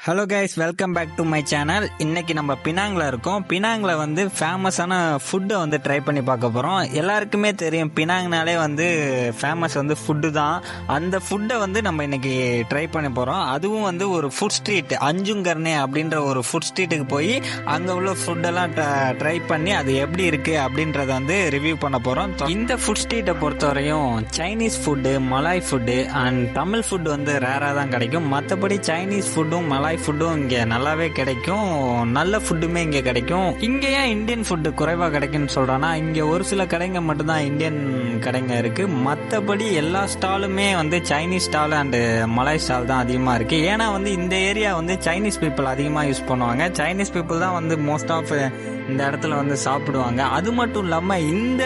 Hello guys, welcome back to my channel. இன்னைக்கு நம்ம பினாங்கில் இருக்கோம். பினாங்கில் வந்து ஃபேமஸான ஃபுட்டை வந்து ட்ரை பண்ணி பார்க்க போகிறோம். எல்லாருக்குமே தெரியும் பினாங்னாலே வந்து ஃபேமஸ் வந்து ஃபுட்டு தான். அந்த ஃபுட்டை வந்து நம்ம இன்னைக்கு ட்ரை பண்ண போகிறோம். அதுவும் வந்து ஒரு ஃபுட் ஸ்ட்ரீட், அஞ்சுங்கர்னே அப்படின்ற ஒரு ஃபுட் ஸ்ட்ரீட்டுக்கு போய் அங்கே உள்ள ஃபுட்டெல்லாம் ட்ரை பண்ணி அது எப்படி இருக்குது அப்படின்றத வந்து ரிவ்யூ பண்ண போகிறோம். இந்த ஃபுட் ஸ்ட்ரீட்டை பொறுத்தவரையும் Chinese food, Malay food and Tamil food வந்து ரேராக தான் கிடைக்கும். மற்றபடி சைனீஸ் ஃபுட்டும் மலாய் ஃபுட்டும் இங்கே நல்லாவே கிடைக்கும். நல்ல ஃபுட்டுமே இங்கே கிடைக்கும். இங்கே ஏன் இந்தியன் ஃபுட்டு குறைவாக கிடைக்குன்னு சொல்கிறேன்னா, இங்கே ஒரு சில கடைங்க மட்டும்தான் இந்தியன் கடைங்க இருக்குது. மற்றபடி எல்லா ஸ்டாலுமே வந்து Chinese stall and Malay stall தான் அதிகமாக இருக்குது. ஏன்னா வந்து இந்த ஏரியா வந்து சைனீஸ் பீப்புள் அதிகமாக யூஸ் பண்ணுவாங்க. சைனீஸ் பீப்புள் தான் வந்து மோஸ்ட் ஆஃப் இந்த இடத்துல வந்து சாப்பிடுவாங்க. அது மட்டும் இல்லாமல் இந்த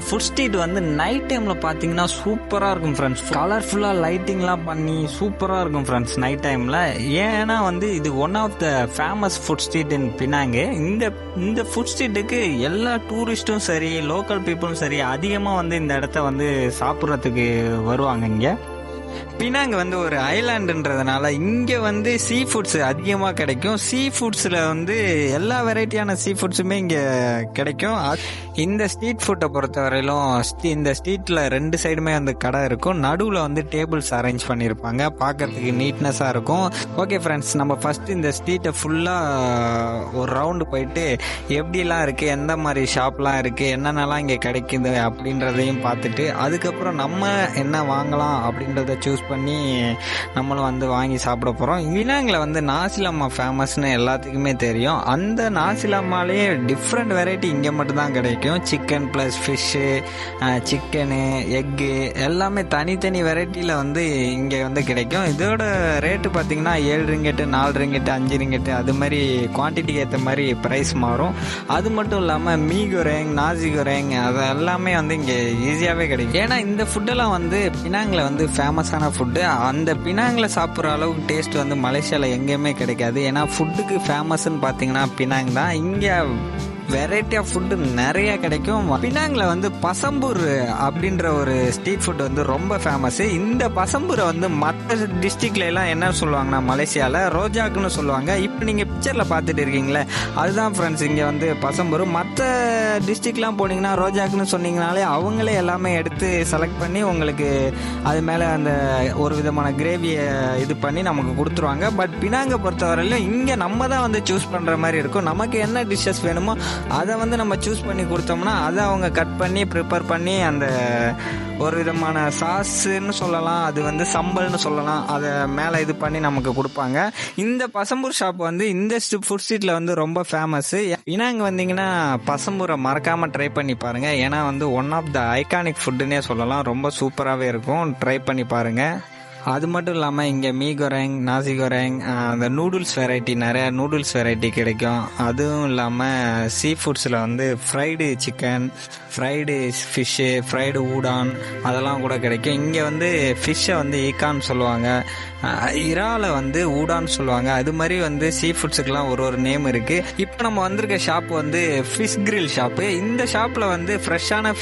ஃபுட் ஸ்ட்ரீட் வந்து நைட் டைமில் பார்த்தீங்கன்னா சூப்பராக இருக்கும் ஃப்ரெண்ட்ஸ். கலர்ஃபுல்லாக லைட்டிங்லாம் பண்ணி சூப்பராக இருக்கும் ஃப்ரெண்ட்ஸ் நைட் டைமில். ஏன்னா வந்து இது one of the famous food street in Penang. இந்த ஃபுட் ஸ்ட்ரீட்டுக்கு எல்லா டூரிஸ்ட்டும் சரி, லோக்கல் பீப்புளும் சரி அதிகமாக வந்து இந்த இடத்த வந்து சாப்பிட்றதுக்கு வருவாங்க. இங்கே பினாங் வந்து ஒரு ஐலாண்டுன்றதுனால இங்கே வந்து சீ ஃபுட்ஸ் அதிகமாக கிடைக்கும். சீ ஃபுட்ஸில் வந்து எல்லா வெரைட்டியான சீ ஃபுட்ஸுமே இங்கே கிடைக்கும். இந்த ஸ்ட்ரீட் ஃபுட்டை பொறுத்தவரையிலும் இந்த ஸ்ட்ரீட்டில் 2 சைடுமே வந்து கடை இருக்கும். நடுவில் வந்து டேபிள்ஸ் அரேஞ்ச் பண்ணியிருப்பாங்க. பார்க்கறதுக்கு நீட்னஸாக இருக்கும். ஓகே ஃப்ரெண்ட்ஸ், நம்ம ஃபஸ்ட்டு இந்த ஸ்ட்ரீட்டை ஃபுல்லாக ஒரு ரவுண்டு போயிட்டு எப்படிலாம் இருக்குது, எந்த மாதிரி ஷாப்லாம் இருக்குது, என்னென்னலாம் இங்கே கிடைக்குது அப்படின்றதையும் பார்த்துட்டு அதுக்கப்புறம் நம்ம என்ன வாங்கலாம் அப்படின்றத சூஸ் பண்ணி நம்மளும் வந்து வாங்கி சாப்பிட போகிறோம். பினாங்கில் வந்து நாசிலம்மா ஃபேமஸ்னு எல்லாத்துக்குமே தெரியும். அந்த நாசிலம்மாலேயே டிஃப்ரெண்ட் வெரைட்டி இங்கே மட்டும்தான் கிடைக்கும். Chicken plus fish, chicken, egg எல்லாமே தனித்தனி வெரைட்டியில் வந்து இங்கே வந்து கிடைக்கும். இதோட ரேட்டு பார்த்திங்கன்னா 7 ரிங்கெட்டு, 4 ரிங்கெட்டு, 5 ரிங்கெட்டு, அது மாதிரி குவான்டிட்டிக்கு ஏற்ற மாதிரி ப்ரைஸ் மாறும். அது மட்டும் இல்லாமல் மீ குரேங், நாசி குரேங் அது எல்லாமே வந்து இங்கே ஈஸியாகவே கிடைக்கும். ஏன்னா இந்த ஃபுட்டெல்லாம் வந்து பினாங்கில் வந்து ஃபேமஸான ஃபுட்டு. அந்த பினாங்கில் சாப்பிட்ற அளவுக்கு டேஸ்ட் வந்து மலேசியாவில் எங்கேயுமே கிடைக்காது. ஏன்னா ஃபுட்டுக்கு ஃபேமஸ்ன்னு பார்த்தீங்கன்னா பினாங் தான். இங்கே வெரைட்டி ஆஃப் ஃபுட்டு நிறைய கிடைக்கும். பினாங்கில் வந்து பசம்பூர் அப்படின்ற ஒரு ஸ்ட்ரீட் ஃபுட் வந்து ரொம்ப ஃபேமஸ்ஸு. இந்த பசம்பூரை வந்து மற்ற டிஸ்ட்ரிக்ட்ல எல்லாம் என்ன சொல்லுவாங்கன்னா மலேசியாவில் ரோஜாக்குன்னு சொல்லுவாங்க. இப்போ நீங்கள் பிக்சரில் பார்த்துட்டு இருக்கீங்களே அதுதான் ஃப்ரெண்ட்ஸ் இங்கே வந்து பசம்பூர். மற்ற டிஸ்ட்ரிக்ட்லாம் போனீங்கன்னா ரோஜாக்குன்னு சொன்னீங்கனாலே அவங்களே எல்லாமே எடுத்து செலக்ட் பண்ணி உங்களுக்கு அது மேலே அந்த ஒரு விதமான கிரேவியை இது பண்ணி நமக்கு கொடுத்துருவாங்க. பட் பினாங்கை பொறுத்தவரையிலும் இங்கே நம்ம தான் வந்து சூஸ் பண்ணுற மாதிரி இருக்கும். நமக்கு என்ன டிஷ்ஷஸ் வேணுமோ அதை வந்து நம்ம சூஸ் பண்ணி கொடுத்தோம்னா அதை அவங்க கட் பண்ணி ப்ரிப்பேர் பண்ணி அந்த ஒரு விதமான சாஸ்ன்னு சொல்லலாம், அது வந்து சம்பல்னு சொல்லலாம், அதை மேலே இது பண்ணி நமக்கு கொடுப்பாங்க. இந்த பசம்பூர் ஷாப் வந்து இந்த ஃபுட் ஸ்ட்ரீட்டில் வந்து ரொம்ப ஃபேமஸ்ஸு. பினாங் வந்தீங்கன்னா பசம்பூரை மறக்காமல் ட்ரை பண்ணி பாருங்கள். ஏன்னா வந்து ஒன் ஆஃப் த ஐகானிக் ஃபுட்டுன்னே சொல்லலாம். ரொம்ப சூப்பராகவே இருக்கும். ட்ரை பண்ணி பாருங்கள். அது மட்டும் இல்லாமல் இங்கே மீ குரேங், நாசி குரேங், அந்த நூடுல்ஸ் வெரைட்டி, நிறையா நூடுல்ஸ் வெரைட்டி கிடைக்கும். அதுவும் இல்லாமல் சீ ஃபுட்ஸில் வந்து fried chicken, fried fish, fried Udaan அதெல்லாம் கூட கிடைக்கும். இங்கே வந்து ஃபிஷ்ஷை வந்து ஈக்கான்னு சொல்லுவாங்க, இறாலை வந்து ஊடான்னு சொல்லுவாங்க. அது மாதிரி வந்து சீ ஃபுட்ஸுக்கெலாம் ஒரு நேம் இருக்குது. இப்போ நம்ம வந்திருக்க ஷாப் வந்து ஃபிஷ் கிரில் ஷாப்பு. இந்த ஷாப்பில் வந்து ஃப்ரெஷ்ஷான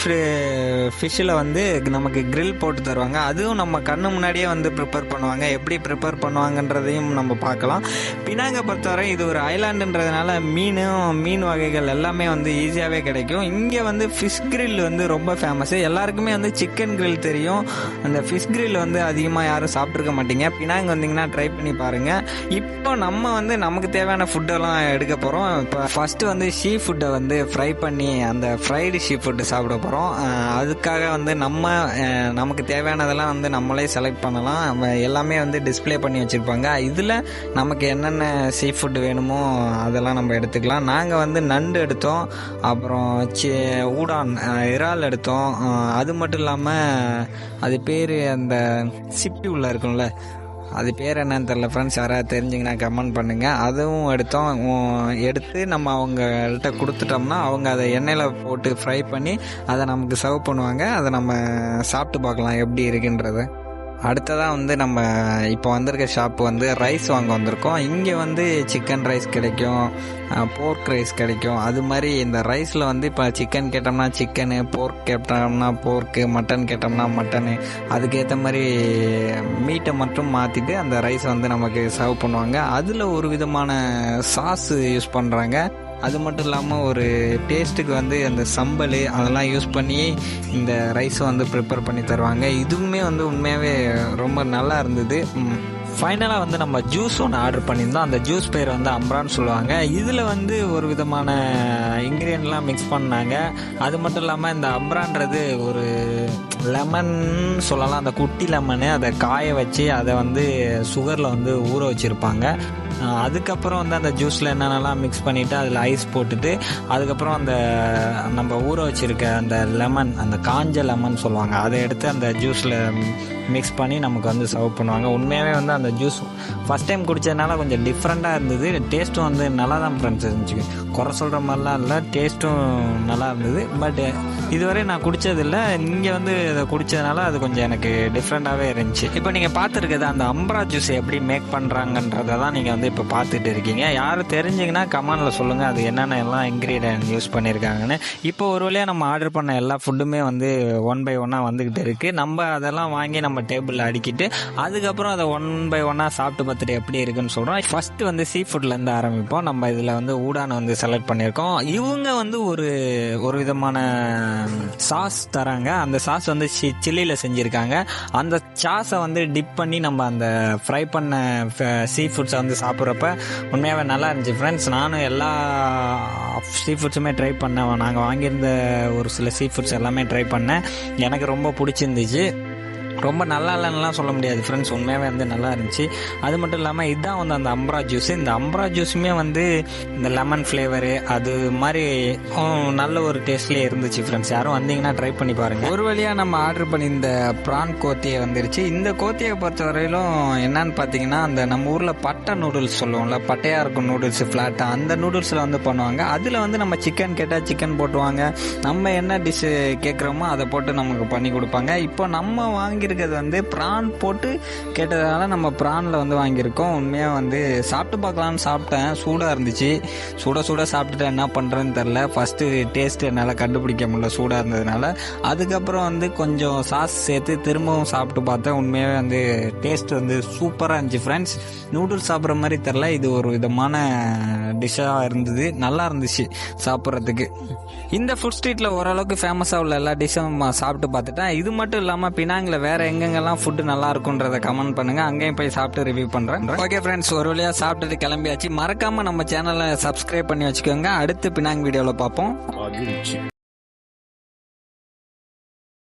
ஃபிஷ்ஷில் வந்து நமக்கு கிரில் போட்டு தருவாங்க. அதுவும் நம்ம கண்ணு முன்னாடியே வந்து ப்ரிப்பேர் பண்ணுவாங்க. எப்படி ப்ரிப்பேர் பண்ணுவாங்கன்றதையும் நம்ம பார்க்கலாம். பினாங்கை பொறுத்தவரை இது ஒரு ஐலாண்டுன்றதுனால மீன் வகைகள் எல்லாமே வந்து ஈஸியாகவே கிடைக்கும். இங்கே வந்து ஃபிஷ் கிரில் வந்து ரொம்ப ஃபேமஸ்ஸு. எல்லாருக்குமே வந்து சிக்கன் கிரில் தெரியும். அந்த ஃபிஷ் கிரில் வந்து அதிகமாக யாரும் சாப்பிட்ருக்க மாட்டீங்க. பினாங் வந்தீங்கன்னா ட்ரை பண்ணி பாருங்கள். இப்போ நம்ம வந்து நமக்கு தேவையான ஃபுட்டெல்லாம் எடுக்க போகிறோம். இப்போ ஃபஸ்ட்டு வந்து சீ ஃபுட்டை வந்து ஃப்ரை பண்ணி அந்த ஃப்ரைடு சீ ஃபுட்டு சாப்பிட போகிறோம். அதுக்காக வந்து நமக்கு தேவையானதெல்லாம் வந்து நம்மளே செலக்ட் பண்ணலாம். எல்லாமே வந்து டிஸ்பிளே பண்ணி வச்சுருப்பாங்க. இதில் நமக்கு என்னென்ன சீ ஃபுட் வேணுமோ அதெல்லாம் நம்ம எடுத்துக்கலாம். நாங்கள் வந்து நண்டு எடுத்தோம், அப்புறம் ஊடான் இறால் எடுத்தோம். அது மட்டும் இல்லாமல் அது பேர் அந்த சிப்பி உள்ள இருக்கும்ல, அது பேர் என்னன்னு தெரியல ஃப்ரெண்ட்ஸ், யாராவது தெரிஞ்சிங்கன்னா கமெண்ட் பண்ணுங்கள். அதுவும் எடுத்து நம்ம அவங்கள்ட்ட கொடுத்துட்டோம்னா அவங்க அதை எண்ணெயில் போட்டு ஃப்ரை பண்ணி அதை நமக்கு சர்வ் பண்ணுவாங்க. அதை நம்ம சாப்பிட்டு பார்க்கலாம் எப்படி இருக்குன்றது. அடுத்ததாக வந்து நம்ம இப்போ வந்திருக்க ஷாப் வந்து ரைஸ் வாங்க வந்திருக்கோம். இங்கே வந்து சிக்கன் ரைஸ் கிடைக்கும், போர்க் ரைஸ் கிடைக்கும். அது மாதிரி இந்த ரைஸில் வந்து இப்போ சிக்கன் கேட்டோம்னா சிக்கனு, போர்க் கேட்டோம்னா போர்க்கு, மட்டன் கேட்டோம்னா மட்டனு, அதுக்கேற்ற மாதிரி மீட்டை மட்டும் மாற்றிட்டு அந்த ரைஸ் வந்து நமக்கு சர்வ் பண்ணுவாங்க. அதில் ஒரு விதமான சாஸ் யூஸ் பண்ணுறாங்க. அது மட்டும் இல்லாமல் ஒரு டேஸ்ட்டுக்கு வந்து அந்த சம்பல் அதெல்லாம் யூஸ் பண்ணி இந்த ரைஸை வந்து ப்ரிப்பேர் பண்ணி தருவாங்க. இதுவுமே வந்து உண்மையாகவே ரொம்ப நல்லா இருந்தது. ஃபைனலாக வந்து நம்ம ஜூஸ் ஒன்று ஆர்டர் பண்ணியிருந்தோம். அந்த ஜூஸ் பேர் வந்து அம்ரான்னு சொல்லுவாங்க. இதில் வந்து ஒரு விதமான இன்க்ரீடியன்ட்லாம் மிக்ஸ் பண்ணாங்க. அது மட்டும் இல்லாமல் இந்த அம்ரான்றது ஒரு லெமன் சொல்லலாம். அந்த குட்டி லெமனு அதை காய வச்சு அதை வந்து சுகரில் வந்து ஊற வச்சுருப்பாங்க. அதுக்கப்புறம் வந்து அந்த ஜூஸில் என்னென்னலாம் மிக்ஸ் பண்ணிவிட்டு அதில் ஐஸ் போட்டுட்டு அதுக்கப்புறம் அந்த நம்ம ஊற வச்சுருக்க அந்த லெமன், அந்த காஞ்ச லெமன் சொல்லுவாங்க, அதை எடுத்து அந்த ஜூஸில் மிக்ஸ் பண்ணி நமக்கு வந்து சர்வ் பண்ணுவாங்க. உண்மையாகவே வந்து அந்த ஜூஸ் ஃபஸ்ட் டைம் குடித்ததுனால கொஞ்சம் டிஃப்ரெண்ட்டாக இருந்தது. டேஸ்ட்டும் வந்து நல்லா தான் ஃப்ரெண்ட்ஸ் இருந்துச்சு, குறை சொல்கிற மாதிரிலாம் இல்லை, டேஸ்ட்டும் நல்லா இருந்தது. பட் இதுவரை நான் குடித்ததில்லை, இங்கே வந்து இதை குடித்ததுனால அது கொஞ்சம் எனக்கு டிஃப்ரெண்ட்டாகவே இருந்துச்சு. இப்போ நீங்கள் பார்த்துருக்குது அந்த அம்ரா ஜூஸ் எப்படி மேக் பண்ணுறாங்கன்றதை தான் நீங்கள் வந்து இப்போ பார்த்துட்டு இருக்கீங்க. யாரும் தெரிஞ்சிங்கன்னா கமெண்டில் சொல்லுங்கள் அது என்னென்ன எல்லாம் இன்க்ரீடியன்ட் யூஸ் பண்ணியிருக்காங்கன்னு. இப்போ ஒரு வழியாக நம்ம ஆர்டர் பண்ண எல்லா ஃபுட்டுமே வந்து 1 by 1 வந்துக்கிட்டு இருக்குது. நம்ம அதெல்லாம் வாங்கி நம்ம டேபிளில் அடிக்கிட்டு அதுக்கப்புறம் அதை 1 by 1 சாப்பிட்டு பார்த்துட்டு எப்படி இருக்குன்னு சொல்கிறோம். ஃபஸ்ட்டு வந்து சீ ஃபுட்லேருந்து ஆரம்பிப்போம். நம்ம இதில் வந்து ஊடானை வந்து செலக்ட் பண்ணியிருக்கோம். இவங்க வந்து ஒரு விதமான சாஸ் தராங்க. அந்த சாஸ் வந்து சில்லியில் செஞ்சுருக்காங்க. அந்த சாஸை வந்து டிப் பண்ணி நம்ம அந்த ஃப்ரை பண்ண சீ ஃபுட்ஸை வந்து சாப்பிட்றப்ப உண்மையாகவே நல்லா இருந்துச்சு ஃப்ரெண்ட்ஸ். நானும் எல்லா சீ ஃபுட்ஸுமே ட்ரை பண்ணேன். நாங்கள் வாங்கியிருந்த ஒரு சில சீ ஃபுட்ஸ் எல்லாமே ட்ரை பண்ணேன். எனக்கு ரொம்ப பிடிச்சிருந்துச்சு. ரொம்ப நல்லா இல்லைன்னுலாம் சொல்ல முடியாது ஃப்ரெண்ட்ஸ், உண்மையாகவே வந்து நல்லா இருந்துச்சு. அது மட்டும் இல்லாமல் இதுதான் வந்து அந்த அம்ரா ஜூஸு. இந்த அம்ரா ஜூஸுமே வந்து இந்த லெமன் ஃப்ளேவரு அது மாதிரி நல்ல ஒரு டேஸ்ட்லேயே இருந்துச்சு ஃப்ரெண்ட்ஸ். யாரும் வந்தீங்கன்னா ட்ரை பண்ணி பாருங்கள். ஒரு வழியாக நம்ம ஆர்டர் பண்ணி இந்த ப்ரான் கோத்தியை வந்துருச்சு. இந்த கோத்தியை பொறுத்த வரையிலும் என்னன்னு பார்த்தீங்கன்னா அந்த நம்ம ஊரில் பட்டை நூடுல்ஸ் சொல்லுவோம்ல, பட்டையாக இருக்கும் நூடுல்ஸ் ஃப்ளாட்டாக, அந்த நூடுல்ஸில் வந்து பண்ணுவாங்க. அதில் வந்து நம்ம சிக்கன் கேட்டால் சிக்கன் போட்டுவாங்க, நம்ம என்ன டிஷ்ஷு கேட்குறோமோ அதை போட்டு நமக்கு பண்ணி கொடுப்பாங்க. இப்போ நம்ம வாங்கியிருக்கிறது வந்து ப்ரான் போட்டு கேட்டதால நம்ம ப்ரானில் வந்து வாங்கியிருக்கோம். உண்மையாக வந்து சாப்பிட்டு பார்க்கலான்னு சாப்பிட்டேன், சூடாக இருந்துச்சு. சூடாக சாப்பிட்டுட்டு என்ன பண்ணுறேன்னு தெரில. ஃபஸ்ட்டு டேஸ்ட்டு என்னால் கண்டுபிடிக்க முடியல சூடாக இருந்ததுனால. அதுக்கப்புறம் வந்து கொஞ்சம் சாஸ் சேர்த்து திரும்பவும் சாப்பிட்டு பார்த்தேன். உண்மையாகவே வந்து டேஸ்ட் வந்து சூப்பராக இருந்துச்சு ஃப்ரெண்ட்ஸ். நூடுல்ஸ் சாப்பிட்ற மாதிரி தெரில, இது ஒரு விதமான டிஷ்ஷாக இருந்தது, நல்லா இருந்துச்சு சாப்பிட்றதுக்கு. இந்த ஃபுட் ஸ்ட்ரீட்டில் ஓரளவுக்கு ஃபேமஸாக உள்ள எல்லா டிஷ்ஷும் சாப்பிட்டு பார்த்துட்டேன். இது மட்டும் இல்லாமல் பினாங்கில் வேறு எங்கெங்கெல்லாம் ஃபுட்டு நல்லா இருக்குன்றதை கமெண்ட் பண்ணுங்கள், அங்கேயும் போய் சாப்பிட்டு ரிவ்யூ பண்ணுறேன். ஓகே ஃப்ரெண்ட்ஸ், ஒரு வழியாக சாப்பிட்டுட்டு கிளம்பியாச்சு. மறக்காமல் நம்ம சேனலை சப்ஸ்கிரைப் பண்ணி வச்சுக்கோங்க. அடுத்து பினாங் வீடியோவில் பார்ப்போம்.